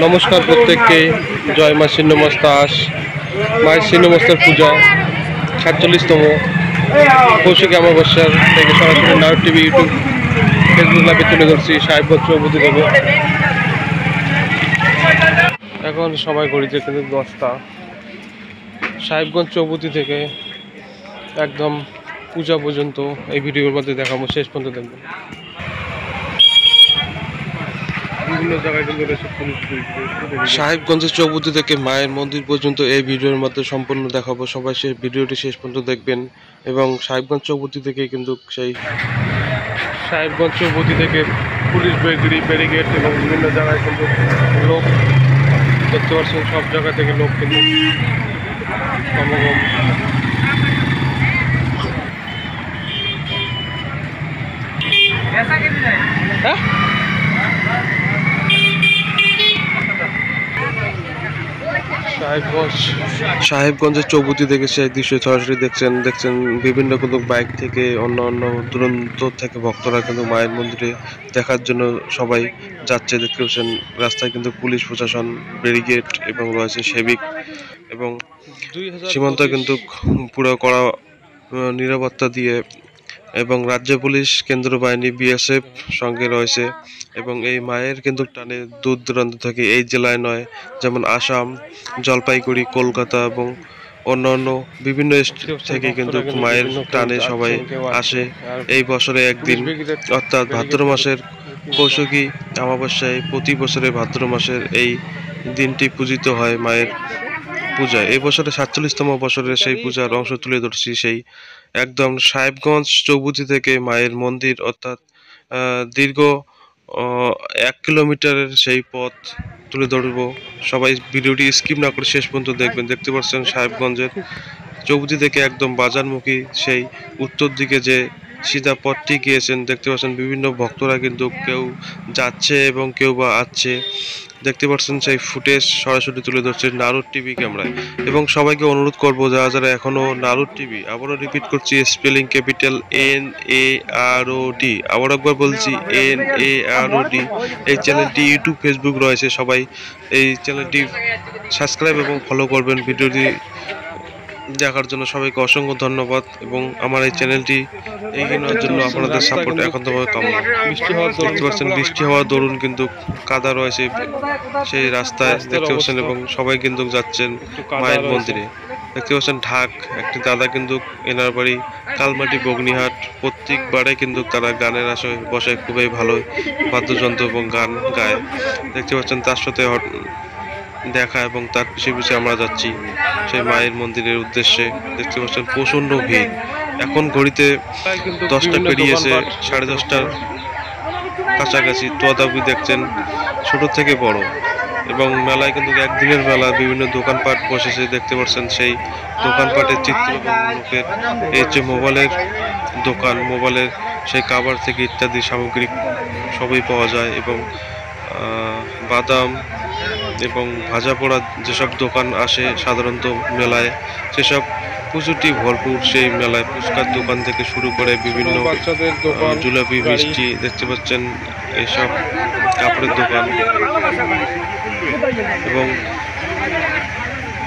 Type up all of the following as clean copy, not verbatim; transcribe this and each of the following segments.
নমস্কার প্রত্যেককে। জয় মা ছিন্নমস্তা আস। মায়ের ছিন্নমস্তার পূজা ৪৭তম কৌশিকী অমাবস্যার থেকে সরাসরি নারদ টিভি, ইউটিউব, ফেসবুক লাইভে তুলে ধরছি সাহেবগঞ্জ চৌপতি থেকে। এখন সময় ঘড়িতে কিন্তু 10টা। সাহেবগঞ্জ চৌপতি থেকে একদম পূজা পর্যন্ত এই ভিডিওর মধ্যে দেখাবো, শেষ পর্যন্ত দেখবেন। বিভিন্ন জায়গায় কিন্তু সাহেবগঞ্জের চৌপতি থেকে মায়ের মন্দির পর্যন্ত এই ভিডিওর মধ্যে সম্পূর্ণ দেখাবো। সবাই সেই ভিডিওটি শেষ পর্যন্ত দেখবেন। এবং সাহেবগঞ্জ চৌপতি থেকে কিন্তু সাহেবগঞ্জ চৌপতি থেকে পুলিশ ব্যারিকেড এবং বিভিন্ন জায়গায় কিন্তু লোক দেখতে পাচ্ছেন। সব জায়গা থেকে লোক কিন্তু সমাগম। হ্যাঁ, সাহেবগঞ্জের চৌপতি থেকে সেই দৃশ্য সরাসরি দেখছেন বিভিন্ন কিন্তু বাইক থেকে অন্য দূরান্ত থেকে ভক্তরা কিন্তু মায়ের মন্দিরে দেখার জন্য সবাই যাচ্ছে। দেখতে পাচ্ছেন রাস্তায় কিন্তু পুলিশ প্রশাসন, ব্যারিকেড এবং রয়েছে সেবিক এবং সীমান্ত কিন্তু পুরো কড়া নিরাপত্তা দিয়ে এবং রাজ্য পুলিশ, কেন্দ্র বাহিনী, বিএসএফ সঙ্গে রয়েছে। এবং এই মায়ের কিন্তু টানে দূর দূরান্ত থেকে, এই জেলায় নয়, যেমন আসাম, জলপাইগুড়ি, কলকাতা এবং অন্যান্য বিভিন্ন স্টেট থেকে কিন্তু মায়ের টানে সবাই আসে। এই বছরে একদিন অর্থাৎ ভাদ্র মাসের কৌশিকী অমাবস্যায় প্রতি বছরে ভাদ্র মাসের এই দিনটি পূজিত হয় মায়ের পূজায়। এই বছরে ৪৭তম বছরের সেই পূজার অংশ তুলে ধরছি। সেই একদম সাহেবগঞ্জ চৌপতি থেকে মায়ের মন্দির, অর্থাৎ দীর্ঘ 1 কিলোমিটারের সেই পথ তুলে ধরব। সবাই ভিডিওটি স্কিপ না করে শেষ পর্যন্ত দেখবেন। দেখতে পাচ্ছেন সাহেবগঞ্জের চৌপতি থেকে একদম বাজারমুখী সেই উত্তর দিকে যে সিধা পথটি গিয়েছেন, দেখতে পাচ্ছেন বিভিন্ন ভক্তরা কিন্তু কেউ যাচ্ছে এবং কেউ বা আসছে। দেখতে পাচ্ছেন সেই ফুটেজ সরাসরি তুলে ধরছে নারদ টিভি ক্যামেরায়। এবং সবাইকে অনুরোধ করব, যারা যারা এখনো নারদ টিভি, আবারও রিপিট করছি, স্পেলিং ক্যাপিটাল NAROD, আবার একবার বলছি NAROD, এই চ্যানেলটি ইউটিউব, ফেসবুক রয়েছে। সবাই এই চ্যানেলটি সাবস্ক্রাইব এবং ফলো করবেন। ভিডিওটি দেখার জন্য সবাইকে অসংখ্য ধন্যবাদ। এবং আমার এই চ্যানেলটি এগিয়ে নেওয়ার জন্য আপনাদের সাপোর্ট এখন তো কাম্য। দেখতে পাচ্ছেন বৃষ্টি হওয়ার দরুন কিন্তু কাদা রয়েছে সেই রাস্তায়, দেখতে পাচ্ছেন। এবং সবাই কিন্তু যাচ্ছেন মায়ের মন্দিরে। দেখতে পাচ্ছেন ঢাক একটি দাদা কিন্তু এনার বাড়ি কালমাটি বগ্নিহাট। প্রত্যেকবারে কিন্তু তারা গানের আসরে বসে, খুবই ভালো বাদ্যযন্ত্র এবং গান গায়। দেখতে পাচ্ছেন তার সাথে দেখা এবং তার পিছিয়ে আমরা যাচ্ছি সেই মায়ের মন্দিরের উদ্দেশ্যে। দেখতে পাচ্ছেন প্রচন্ড ভিড়। এখন ঘড়িতে 10টা পেরিয়েছে, 10:30টার কাছাকাছি। তদাবি দেখছেন ছোট থেকে বড়। এবং মেলায় কিন্তু একদিনের মেলা, বিভিন্ন দোকানপাট বসেছে। দেখতে পাচ্ছেন সেই দোকানপাটের চিত্র এবং লোকের এই যে মোবাইলের দোকান, মোবাইলের সেই কাভার থেকে ইত্যাদি সামগ্রিক সবই পাওয়া যায়। এবং বাদাম এবং ভাজা পোড়া যেসব দোকান আসে সাধারণত মেলায়, সেসব প্রচুরটি ভরপুর সেই মেলায়। ফুচকার দোকান থেকে শুরু করে বিভিন্ন জিলাপি, মিষ্টি, দেখতে পাচ্ছেন এইসব কাপড়ের দোকান। এবং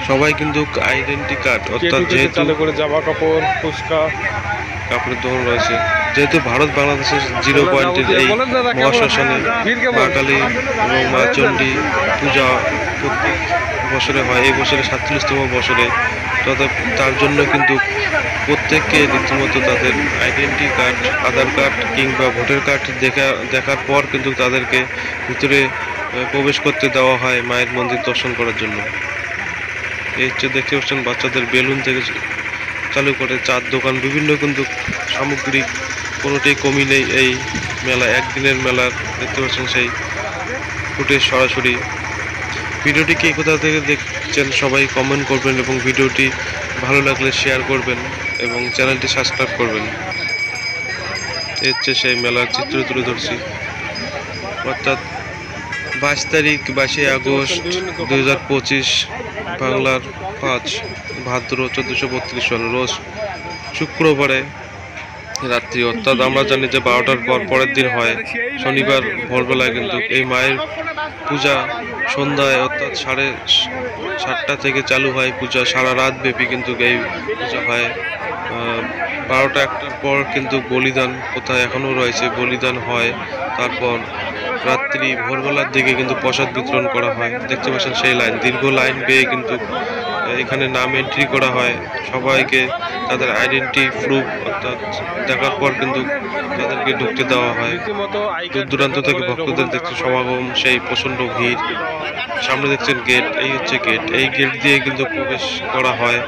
সবাই কিন্তু আইডেন্টি কার্ড, অর্থাৎ যেহেতু করে জামা কাপড়, ফুচকা, কাপড়ের দোকান রয়েছে। যেহেতু ভারত বাংলাদেশের 0 পয়েন্টের এই মহাশ্মশানে মা কালী এবং মা চণ্ডী পূজা প্রত্যেক বছরে হয়। এই বছরে 47তম বছরে। তার জন্য কিন্তু প্রত্যেককে রীতিমতো তাদের আইডেন্টি কার্ড, আধার কার্ড কিংবা ভোটার কার্ড দেখার পর কিন্তু তাদেরকে ভিতরে প্রবেশ করতে দেওয়া হয় মায়ের মন্দির দর্শন করার জন্য। এই হচ্ছে দেখতে পাচ্ছেন বাচ্চাদের বেলুন থেকে চালু করে চার দোকান, বিভিন্ন কিন্তু সামগ্রিক কোনোটাই কমি নেই এই মেলা, একদিনের মেলার। দেখতে পাচ্ছেন সেই ফুটেজ সরাসরি। ভিডিওটি কে কোথা থেকে দেখছেন সবাই কমেন্ট করবেন এবং ভিডিওটি ভালো লাগলে শেয়ার করবেন এবং চ্যানেলটি সাবস্ক্রাইব করবেন। এই হচ্ছে সেই মেলার চিত্র তুলে ধরছি। অর্থাৎ 22 তারিখ 22শে আগস্ট 2025, বাংলার 5 ভাদ্র 1432 সাল, রোজ শুক্রবারে রাত্রি, অর্থাৎ আমরা জানি যে 12টার পর পরের দিন হয় শনিবার ভোরবেলায় কিন্তু এই মায়ের পূজা সন্ধ্যায় অর্থাৎ 7:30 থেকে চালু হয় পূজা, সারা রাত ব্যাপী কিন্তু এই পূজা হয়। 12টা-1টার পর কিন্তু বলিদান কোথায় এখনো রয়েছে, বলিদান হয়। তারপর রাত্রি ভোরবেলার দিকে কিন্তু প্রসাদ বিতরণ করা হয়। দেখতে পাচ্ছেন সেই লাইন, দীর্ঘ লাইন বেয়ে কিন্তু এখানে নাম এন্ট্রি করা হয়। সবাইকে তাদের আইডেন্টি প্রুফ অর্থাৎ দেখার পর কিন্তু তাদেরকে ঢুকতে দেওয়া হয়। দূর দূরান্ত থেকে ভক্তদের দেখতে সমাগম, সেই প্রচণ্ড ভিড়। সামনে দেখছেন গেট, এই হচ্ছে গেট, এই গেট দিয়ে কিন্তু প্রবেশ করা হয়।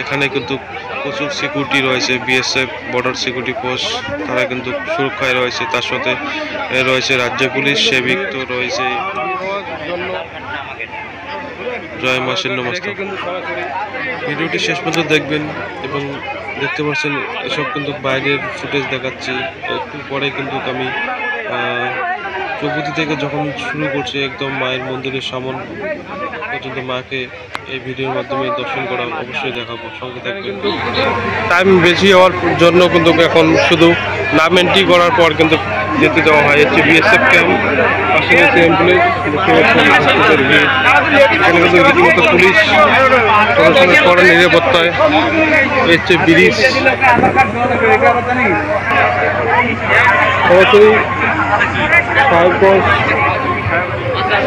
এখানে কিন্তু প্রচুর সিকিউরিটি রয়েছে, বিএসএফ বর্ডার সিকিউরিটি ফোর্স, তারা কিন্তু সুরক্ষায় রয়েছে। তার সাথে রয়েছে রাজ্য পুলিশ, সেবিক তো রয়েছে। জয় মা ছিন্নমস্তা। ভিডিওটি শেষ পর্যন্ত দেখবেন এবং দেখতে পাচ্ছেন এসব কিন্তু বাইরের ফুটেজ দেখাচ্ছি। একটু পরে কিন্তু আমি চৌপতি থেকে যখন শুরু করছি একদম মায়ের মন্দিরের সামন পর্যন্ত মাকে এই ভিডিওর মাধ্যমে দর্শন করা অবশ্যই দেখাবো, সঙ্গে থাকবেন। টাইম বেশি হওয়ার জন্য কিন্তু এখন শুধু নাম এন্ট্রি করার পর কিন্তু যেতে দেওয়া হয়। হচ্ছে বিএসএফ ক্যাম্প, পাশে রয়েছে অ্যাম্বুলেন্স, এখানে কিন্তু রীতিমতো পুলিশ প্রশাসনের কড়া নিরাপত্তায়। হচ্ছে ব্রিজ, সরাসরি সাহেবগঞ্জ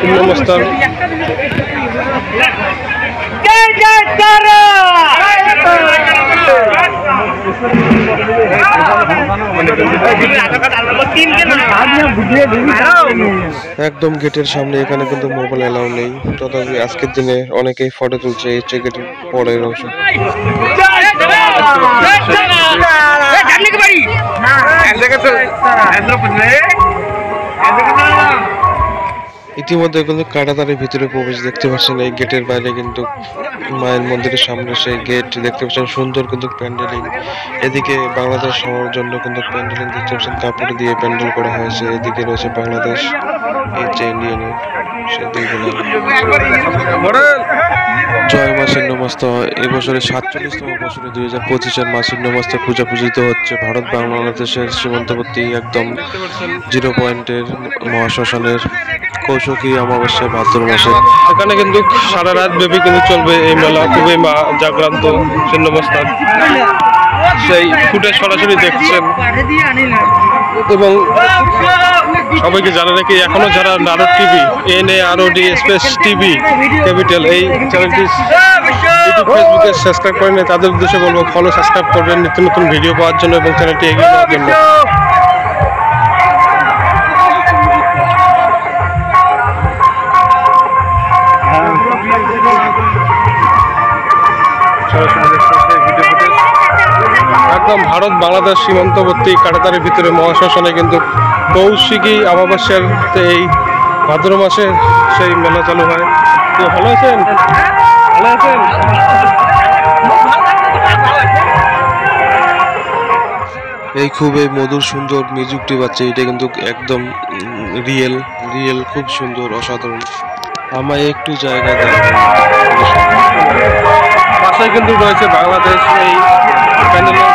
ছিন্নমস্তার। একদম গেটের সামনে, এখানে কিন্তু মোবাইল অ্যালাউ নেই, তথাপি আজকের দিনে অনেকেই ফটো তুলছে। এই হচ্ছে গেটের পরের অংশ। ইতিমধ্যে কিন্তু কাঁটাতারের ভিতরে প্রবেশ দেখতে পাচ্ছেন। এই গেটের বাইরে কিন্তু মায়ের মন্দিরের সামনে সেই গেট দেখতে পাচ্ছেন, সুন্দর কিন্তু প্যান্ডেলিং। এদিকে বাংলাদেশ হওয়ার জন্য কিন্তু প্যান্ডেলিং দেখতে পাচ্ছেন, কাপড় দিয়ে প্যান্ডেল করা হয়েছে। এদিকে রয়েছে বাংলাদেশ, এই যে ইন্ডিয়ানের সেদিকগুলো। জয় মা ছিন্নমস্তা। এবছরের 47তম বছরে 2025-এর মা ছিন্নমস্তা পূজা পূজিত হচ্ছে ভারত বাংলাদেশের সীমান্তবর্তী একদম 0 পয়েন্টের মহাশ্মশানের কৌশকী অমাবস্যা ভাদ্র মাসে। এখানে কিন্তু সারা রাত ব্যাপী কিন্তু চলবে এই মেলা। খুবই মা জাগ্রান্ত ছিন্নমস্তার সেই ফুটেজ সরাসরি দেখছেন। এবং সবাইকে জানা রাখি, এখনো যারা Narad TV, NAROD space TV capital এই চ্যানেলটি ইউটিউব ফেসবুকে সাবস্ক্রাইব করেন, তাদের উদ্দেশ্যে বলবো ফলো সাবস্ক্রাইব করবেন নিত্য নতুন ভিডিও পাওয়ার জন্য এবং চ্যানেলটি এগিয়ে নেওয়ার জন্য। একদম ভারত বাংলাদেশ সীমান্তবর্তী কাঁটাতারের ভিতরে মহাশ্মশানে কিন্তু কৌশিকী অমাবস্যার এই ভাদ্র মাসে সেই মেলা চালু হয়। তো ভালো আছেন? ভালো আছেন? এই খুব এই মধুর সুন্দর মিউজিকটি বাজছে, এটা কিন্তু একদম রিয়েল খুব সুন্দর, অসাধারণ। আমায় একটু জায়গা দেয়। পাশে কিন্তু রয়েছে বাংলাদেশ, এই প্যান্ডেলের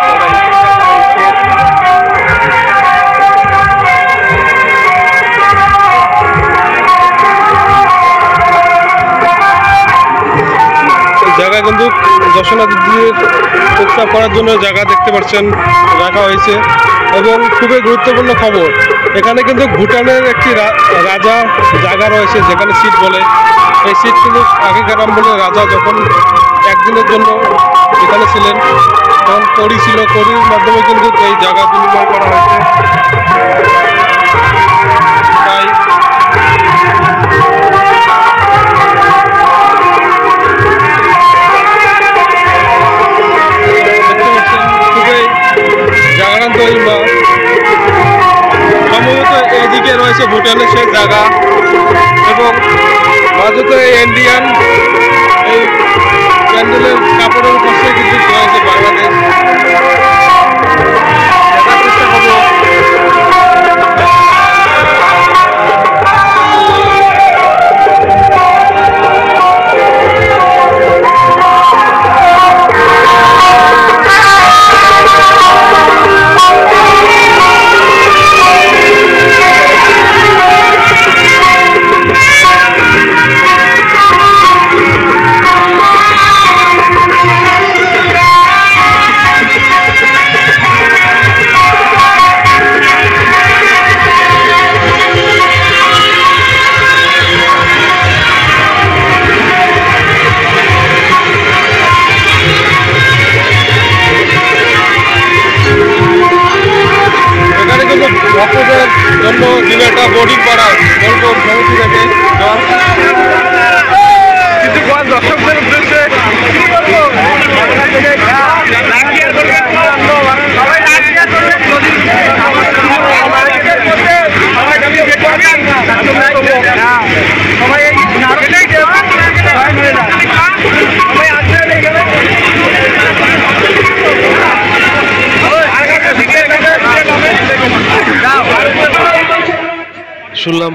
জায়গা কিন্তু দর্শনার্থীদের উৎসব করার জন্য জায়গা দেখতে পাচ্ছেন রাখা হয়েছে। এবং খুবই গুরুত্বপূর্ণ খবর, এখানে কিন্তু ভুটানের একটি রাজা জায়গা রয়েছে যেখানে সিট বলে। এই সিট কিন্তু আগেকার আমলে রাজা যখন একদিনের জন্য এখানে ছিলেন তখন কড়ি ছিল, কড়ির মাধ্যমে কিন্তু এই জায়গা বিনিময় করা হয়েছে। তাই জাগরান্ত বা সম্ভবত এদিকে রয়েছে ভুটানের সেই জায়গা এবং মাঝে ইন্ডিয়ান এই প্যান্ডেলের কাপড়ের পাশে কিন্তু রয়েছে বাংলাদেশ। চেষ্টা করবো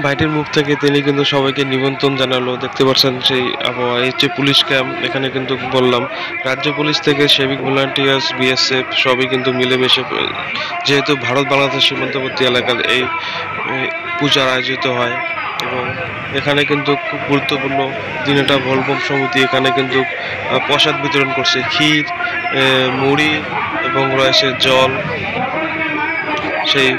ভাইটির মুখ থেকে তিনি কিন্তু সবাইকে নিমন্ত্রণ জানালো। দেখতে পাচ্ছেন সেই আবহাওয়া। এই যে পুলিশ ক্যাম্প, এখানে কিন্তু বললাম রাজ্য পুলিশ থেকে সিভিক ভলান্টিয়ার্স, বিএসএফ সবই কিন্তু মিলেমিশে, যেহেতু ভারত বাংলাদেশ সীমান্তবর্তী এলাকার এই পূজার আয়োজিত হয়। এবং এখানে কিন্তু খুব গুরুত্বপূর্ণ দিনেটা ভলবম সমিতি এখানে কিন্তু প্রসাদ বিতরণ করছে, ক্ষীর, মুড়ি এবং রয়েছে জল। সেই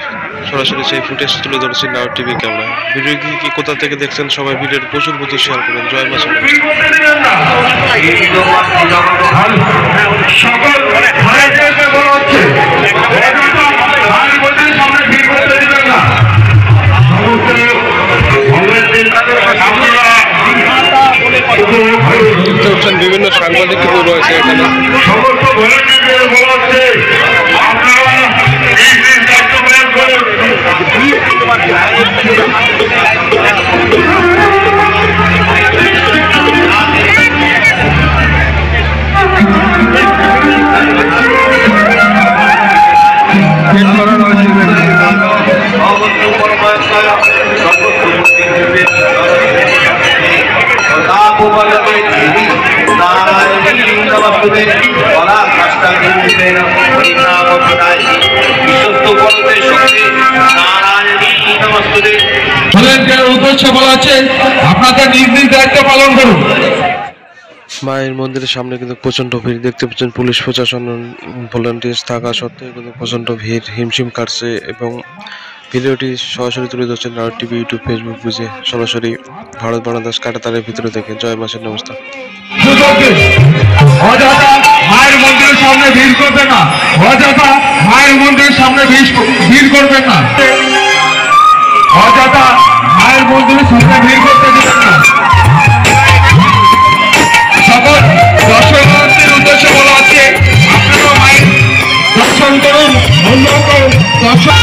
সরাসরি সেই ফুটেজ তুলে ধরেছি নাও টিভি ক্যামেরায়। ভিডিও কি কোথা থেকে দেখছেন সবাই ভিডিওর প্রচুর শেয়ার করবেন। জয় মা বিভিন্ন সাংবাদিক কিন্তু রয়েছে এখানে। আপনাদের নিজ নিজ দায়িত্ব পালন করুন। মায়ের মন্দিরের সামনে কিন্তু প্রচন্ড ভিড় দেখতে পাচ্ছেন। পুলিশ প্রশাসন ভলান্টিয়ার্স থাকা সত্ত্বেও কিন্তু প্রচন্ড ভিড় হিমশিম কাটছে। এবং ভিডিওটি সরাসরি তুলে ধরছেন নাও টিভি, ইউটিউব, ফেসবুক পেজে সরাসরি ভারত বাংলাদেশ কাঁটাতারের ভিতরে থেকে। জয় মাসের নমস্কার। অযথা মায়ের মন্দিরের সামনে ভিড় করবেন না, অযথা মায়ের মন্দিরের সামনে ভিড় করবেন না, অযথা মায়ের মন্দিরের সামনে ভিড় করতে দেবেন না। সকল দর্শনার্থীর উদ্দেশ্যে বলা হচ্ছে আপনারা মায়ের দর্শন করুন, অন্য দর্শন।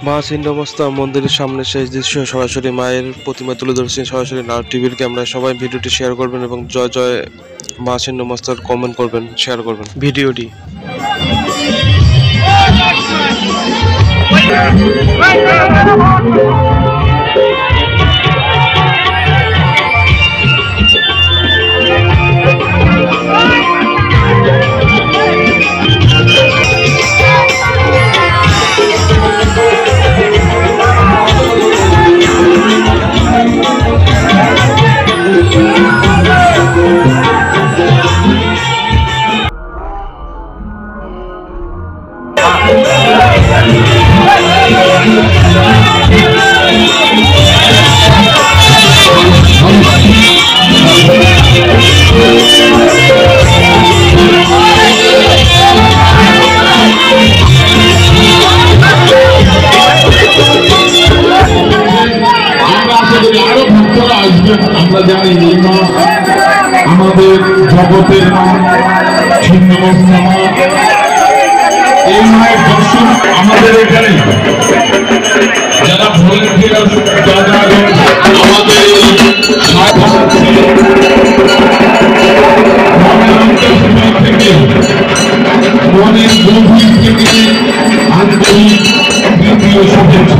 মা ছিন্নমস্তা মন্দিরের সামনে শেষ দৃশ্য সরাসরি মায়ের প্রতিমা তুলে ধরছেন সরাসরি নারদ টিভির ক্যামেরায়। সবাই ভিডিওটি শেয়ার করবেন এবং জয় জয় মা ছিন্নমস্তার কমেন্ট করবেন, শেয়ার করবেন ভিডিওটি। আমরা জানি এই মা আমাদের জগতের মা, ছিন্নমস্তা মা। এই মায়ের দর্শন আমাদের এখানে যারা ভলেন্টিয়ার যারা আমাদের থেকে মনের গভীর থেকে আন্তরিক দ্বিতীয় শুভেচ্ছা।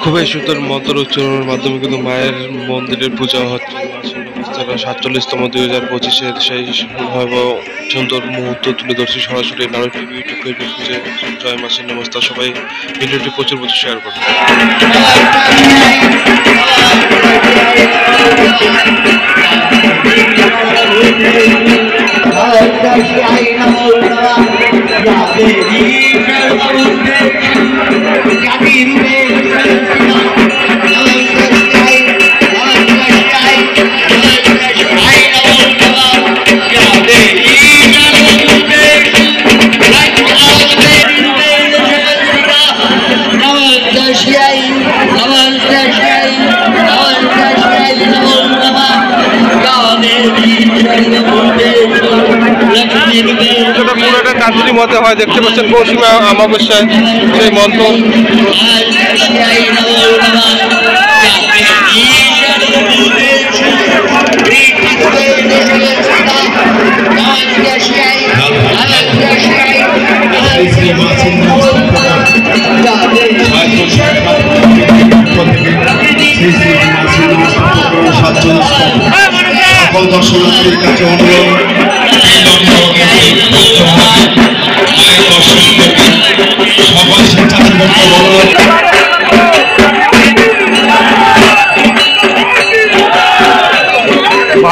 খুবই সুন্দর মন্ত্র উচ্চারণের মাধ্যমে কিন্তু মায়ের মন্দিরের পূজা হচ্ছে। 47তম 2025-এর সেই সুন্দর মুহূর্ত তুলে ধরছি সরাসরি নারদ টিভি ইউটিউব ফেসবুক পেজে। জয় মা ছিন্নমস্তা। সবাই ভিডিওটি প্রচুর শেয়ার করুন। পুরোটা কাজুরি মতে হয়, দেখতে পাচ্ছেন পৌষিমা অমাবস্যায় সেই মন্ত্র। সকল দর্শনার্থীর কাছে অনুরোধ সবাই স্বেচ্ছাসেবক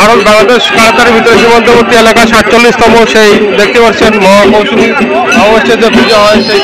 ভারত বাংলাদেশ কারাতারের ভিতরে সীমান্তবর্তী এলাকা 47তম সেই দেখতে পাচ্ছেন মহামৌসুমী অমাবস্যার যে পূজা হয় সেই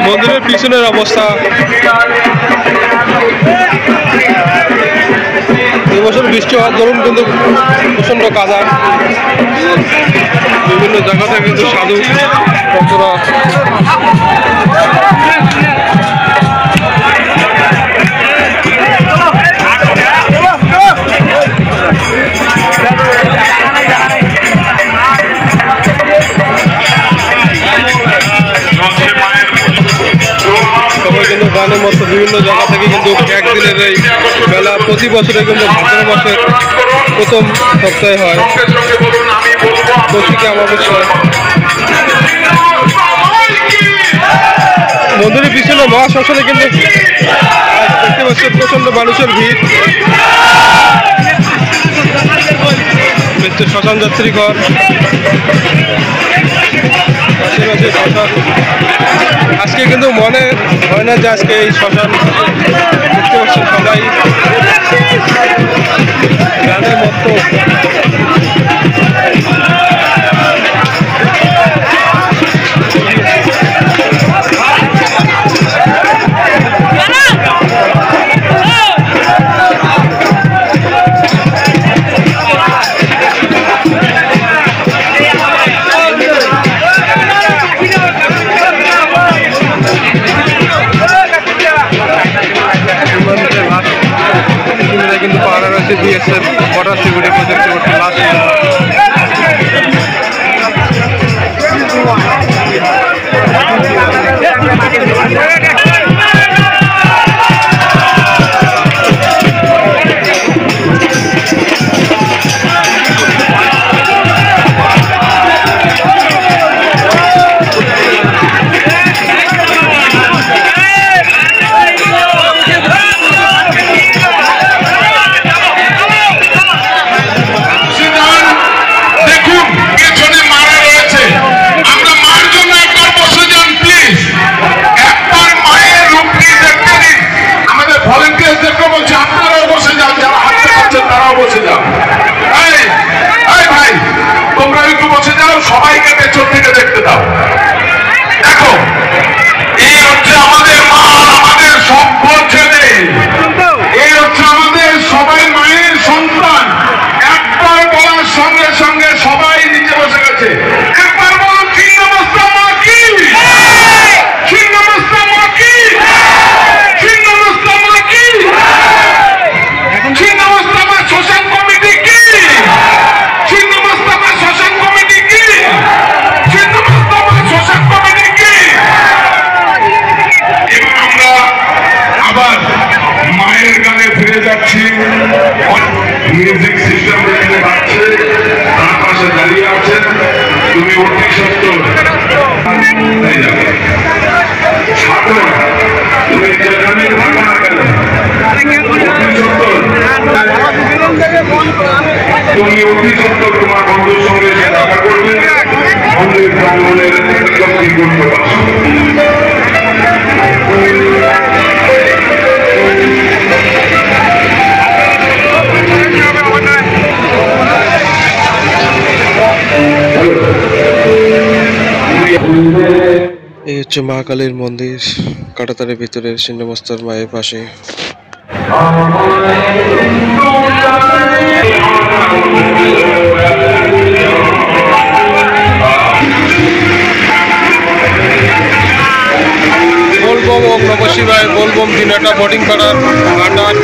মন্দিরের পিছনের অবস্থা। এবছর বৃষ্টি হওয়ার দরুন কিন্তু প্রচন্ড কাদা, বিভিন্ন জায়গা থেকে কিন্তু সাধু ভক্তরা কিন্তু গানের মতো বিভিন্ন জায়গা থেকে কিন্তু একদিনের এই মেলা প্রতি বছরে কিন্তু ভাদ্র মাসের প্রথম সপ্তাহে হয়, কৌশিকী অমাবস্যায়। মন্দিরের পিছনে মহাশ্মশানে কিন্তু দেখতে পাচ্ছেন প্রচন্ড মানুষের ভিড়, হচ্ছে শ্মশান যাত্রী ঘর, আজকে কিন্তু মনে হয় না যে আজকে এই শ্মশান দেখতে পাচ্ছেন সবাই গানের মতো। কিন্তু পাহাড় রয়েছে বিএসএফ বর্ডার সিকিউরিটি প্রজেক্ট সবাইকে পেছন থেকে দেখতে দাও। দেখো, এই হচ্ছে আমাদের মা, আমাদের সভ্য ছেলে, এই হচ্ছে আমাদের সবাই মায়ের সন্তান। একবার বলার সঙ্গে সঙ্গে সবাই নিচে বসে গেছে। একবার বলুন ছিন্নমস্তা মা কি, ছিন্নমস্তা মা কি, ছিন্নমস্তা মা কি, ছিন্নমস্তা মা শ্মশান কমিটি কি, ছিন্নমস্তা মা শ্মশান কমিটি কি, ছিন্নমস্তা মা শ্মশান কমিটি কি। এবার আমরা আবার মায়ের গানে ফিরে যাচ্ছি। মিউজিক সিস্টেম যেখানে বাজছে তার পাশে দাঁড়িয়ে আছেন তুমি অতি সত্তর তুমি যেখানে থাকো না কেন, তুমি অতি সত্তর তোমার বন্ধুর সঙ্গে দেখা করবে, মন্দির প্রাঙ্গণের লক্ষ্মী করতে পারছো। এই হচ্ছে মহাকালীর মন্দির, কাটাতারের ভিতরে ছিন্নমস্তার মায়ের পাশে। बोलबम ओम नमः शिवाय, बोलबम दिनाटा बोर्डिंग पाड़ार घाटार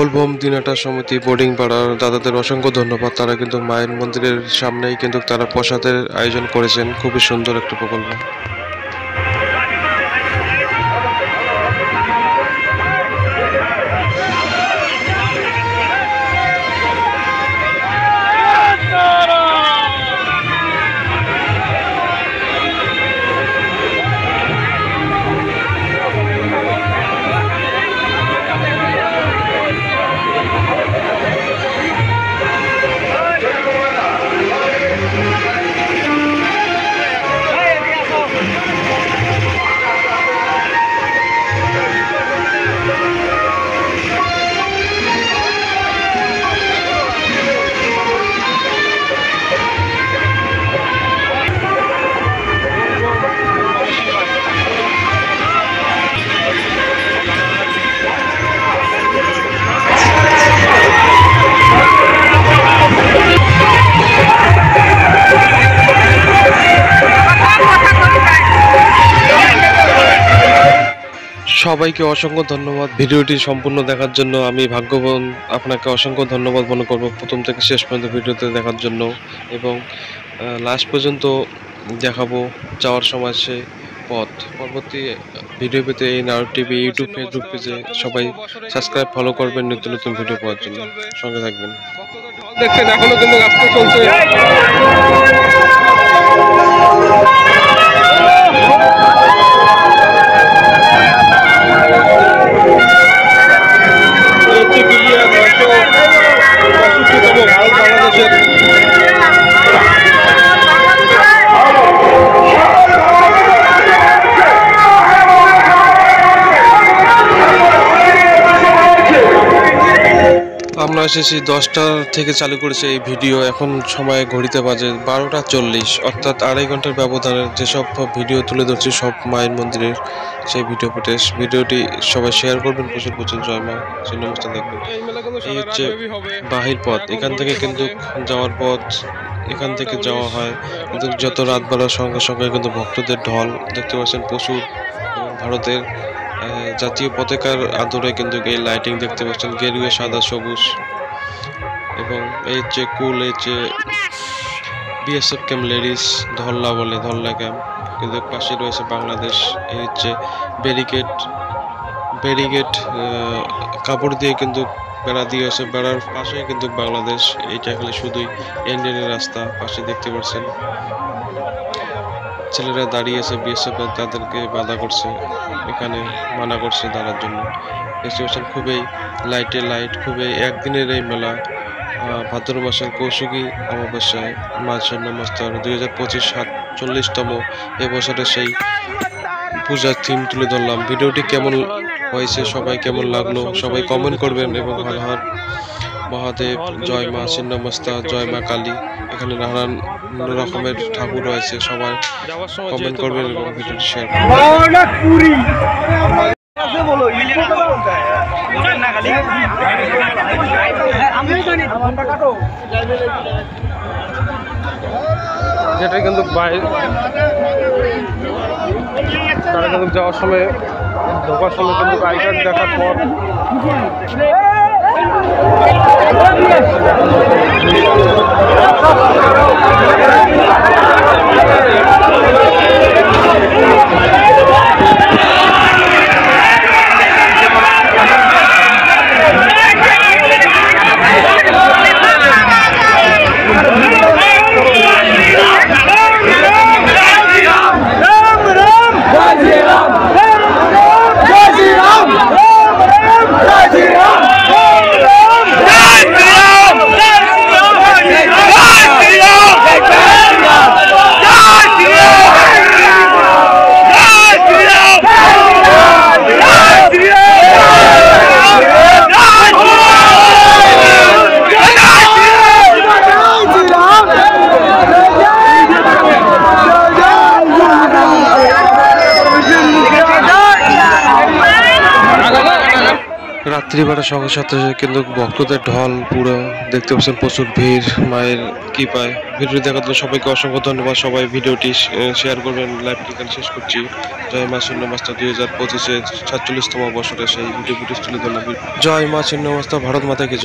বোলবম দিনাটা সমিতি বোর্ডিং পাড়ার দাদাদের অসংখ্য ধন্যবাদ। তারা কিন্তু মায়ের মন্দিরের সামনেই কিন্তু তারা প্রসাদের আয়োজন করেছেন। খুবই সুন্দর একটা প্রকল্প। সবাইকে অসংখ্য ধন্যবাদ ভিডিওটি সম্পূর্ণ দেখার জন্য। আমি ভাগ্যবান, আপনাকে অসংখ্য ধন্যবাদ মনে করব প্রথম থেকে শেষ পর্যন্ত ভিডিওতে দেখার জন্য, এবং লাস্ট পর্যন্ত দেখাবো যাওয়ার সময় সে পথ। পরবর্তী ভিডিও পেতে এই নারদ টিভি ইউটিউব ফেসবুক পেজে সবাই সাবস্ক্রাইব ফলো করবেন নিত্য নতুন ভিডিও পাওয়ার জন্য। সঙ্গে থাকবেন। দেখছেন এখনো কিন্তু রাস্তা চলছে। আমরা এসেছি 10টা থেকে চালু করেছে এই ভিডিও। এখন সময় ঘড়িতে বাজে 12টা 40, অর্থাৎ আড়াই ঘন্টার ব্যবধানে যেসব ভিডিও তুলে ধরছি সব মায়ের মন্দিরের সেই ভিডিও ফুটেজ। ভিডিওটি সবাই শেয়ার করবেন, প্রচুর প্রচুর। জয় মা, সেই নমস্কার দেখবেন। এই হচ্ছে বাহির পথ, এখান থেকে কিন্তু যাওয়ার পথ, এখান থেকে যাওয়া হয়। কিন্তু যত রাত বাড়ার সঙ্গে সঙ্গে কিন্তু ভক্তদের ঢল দেখতে পাচ্ছেন প্রচুর। এবং ভারতের জাতীয় পতাকার আদরে কিন্তু এই লাইটিং দেখতে পাচ্ছেন, গেরুয়া সাদা সবুজ। এবং এই যে কুল, এই যে বিএসএফ ক্যাম্প লেডিস ধল্লা বলে, ধল্লা ক্যাম্প, কিন্তু পাশে রয়েছে বাংলাদেশ। এই হচ্ছে ব্যারিকেড কাপড় দিয়ে কিন্তু বেড়া দিয়ে আছে, বেড়ার পাশে কিন্তু বাংলাদেশ। এইটা খালি শুধুই ইন্ডিয়ানের রাস্তা। পাশে দেখতে পাচ্ছেন ছেলেরা দাঁড়িয়ে আছে, বিএসএফ তাদেরকে বাধা করছে, এখানে মানা করছে দাঁড়ার জন্য। দেখতে পাচ্ছেন খুবই লাইট, খুবই একদিনের এই মেলা। ভাদ্র মাসের কৌশিকী অমাবস্যায় মা ছিন্নমস্তার 2025 47তম এবছরে সেই পূজার থিম তুলে ধরলাম। ভিডিওটি কেমন হয়েছে, সবাই কেমন লাগলো সবাই কমেন্ট করবেন। এবং হর হর মহাদেব, জয় মা ছিন্নমস্তা, জয় মা কালী। এখানে নানান রকমের ঠাকুর রয়েছে, সবাই কমেন্ট করবেন এবং ভিডিওটি শেয়ার করবেন। যেটা কিন্তু বাইরে তারা কিন্তু যাওয়ার সময়, ঢোকার সময় কিন্তু আই কার্ড দেখার পর রাত্রিবেলা সঙ্গে সাথে কিন্তু ভক্তদের ঢল পুরো দেখতে পাচ্ছেন, প্রচুর ভিড় মায়ের কৃপায়। ভিডিও দেখার জন্য সবাইকে অসংখ্য ধন্যবাদ। সবাই ভিডিওটি শেয়ার করবেন। লাইভটি এখানে শেষ করছি। জয় মা ছিন্নমস্তা 2025-এ 47তম বছরে সেই ভিডিও ফুটেজ তুলে ধরলাম। জয় মা ছিন্নমস্তা, ভারত মাতা কি জয়।